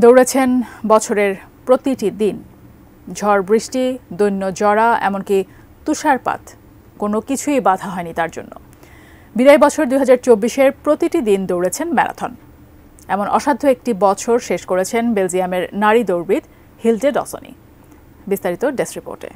দৌড়েছেন বছরের প্রতিটি দিন। ঝড় বৃষ্টি, দৈন্য জরা, এমনকি তুষারপাত, কোনো কিছুই বাধা হয়নি তার জন্য। বিদায় বছর 2024-এর প্রতিটি দিন দৌড়েছেন ম্যারাথন। এমন অসাধ্য একটি বছর শেষ করেছেন বেলজিয়ামের নারী দৌড়বিদ হিল্ডে ডসনি। বিস্তারিত ডেস্ক রিপোর্টে।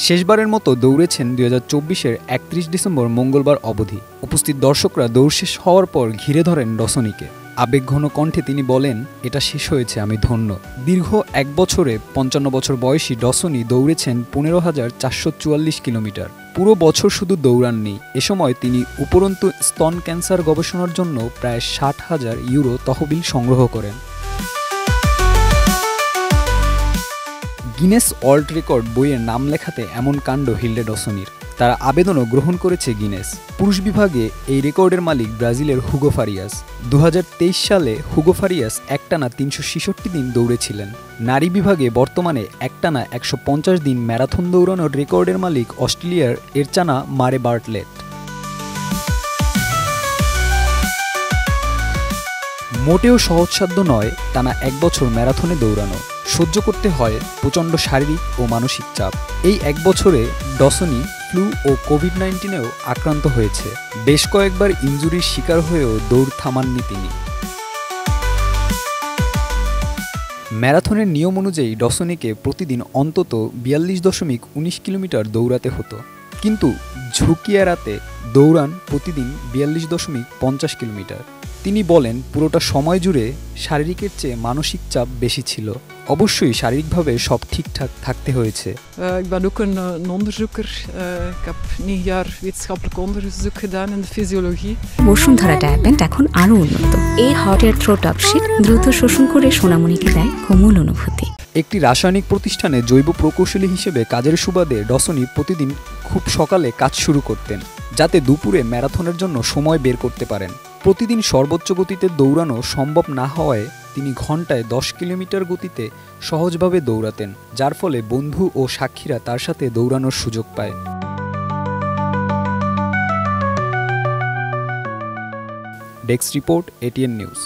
শেষবারের মতো দৌড়েছেন 2024-এর 31 ডিসেম্বর মঙ্গলবার অবধি। উপস্থিত দর্শকরা দৌড় শেষ হওয়ার পর ঘিরে ধরেন ডসনিকে। আবেগঘন কণ্ঠে তিনি বলেন, এটা শেষ হয়েছে, আমি ধন্য। দীর্ঘ এক বছরে 55 বছর বয়সী ডসনি দৌড়েছেন 15,444 কিলোমিটার। পুরো বছর শুধু দৌড়াননি, এ সময় তিনি উপরন্তু স্তন ক্যান্সার গবেষণার জন্য প্রায় 60,000 ইউরো তহবিল সংগ্রহ করেন। গিনেস ওয়ার্ল্ড রেকর্ড বইয়ের নাম লেখাতে এমন কাণ্ড হিল্ডে ডসনির। তারা আবেদনও গ্রহণ করেছে গিনেস। পুরুষ বিভাগে এই রেকর্ডের মালিক ব্রাজিলের হুগো ফারিয়াস। 2023 সালে হুগো ফারিয়াস একটানা 366 দিন দৌড়েছিলেন। নারী বিভাগে বর্তমানে একটানা 150 দিন ম্যারাথন দৌড়ানোর রেকর্ডের মালিক অস্ট্রেলিয়ার এরচানা মারে বার্টলেট। মোটেও সহজসাধ্য নয় টানা এক বছর ম্যারাথনে দৌড়ানো। সহ্য করতে হয় প্রচণ্ড শারীরিক ও মানসিক চাপ। এই এক বছরে ডসনি ফ্লু ও কোভিড-19-এও আক্রান্ত হয়েছে। বেশ কয়েকবার ইনজুরির শিকার হয়েও দৌড় থামাননি তিনি। ম্যারাথনের নিয়ম অনুযায়ী ডসনিকে প্রতিদিন অন্তত 42.19 কিলোমিটার দৌড়াতে হতো, কিন্তু ঝুঁকি এড়াতে দৌড়ান প্রতিদিন 42.50 কিলোমিটার। তিনি বলেন, পুরোটা সময় জুড়ে শারীরিকের চেয়ে মানসিক চাপ বেশি ছিল। অবশ্যই শারীরিকভাবে সব ঠিকঠাক থাকতে হয়েছে। Ik ben ook een onderzoeker. Ik heb 9 jaar wetenschappelijk onderzoek gedaan in de fysiologie. Bashundhara ডায়াপেন্ট এখন আরো উন্নত। এই hot air through top sheet দ্রুত শোষণ করে সোনামণিকে দেয় কোমল অনুভূতি। একটি রাসায়নিক প্রতিষ্ঠানে জৈব প্রকৌশলী হিসেবে কাজের সুবাদে ডসনি প্রতিদিন খুব সকালে কাজ শুরু করতেন, যাতে দুপুরে ম্যারাথনের জন্য সময় বের করতে পারেন। প্রতিদিন সর্বোচ্চ গতিতে দৌড়ানো সম্ভব না হওয়ায় তিনি ঘন্টায় 10 কিলোমিটার গতিতে সহজভাবে দৌড়াতেন, যার ফলে বন্ধু ও সাক্ষীরা তার সাথে দৌড়ানোর সুযোগ পায়। Desk report, ATN news.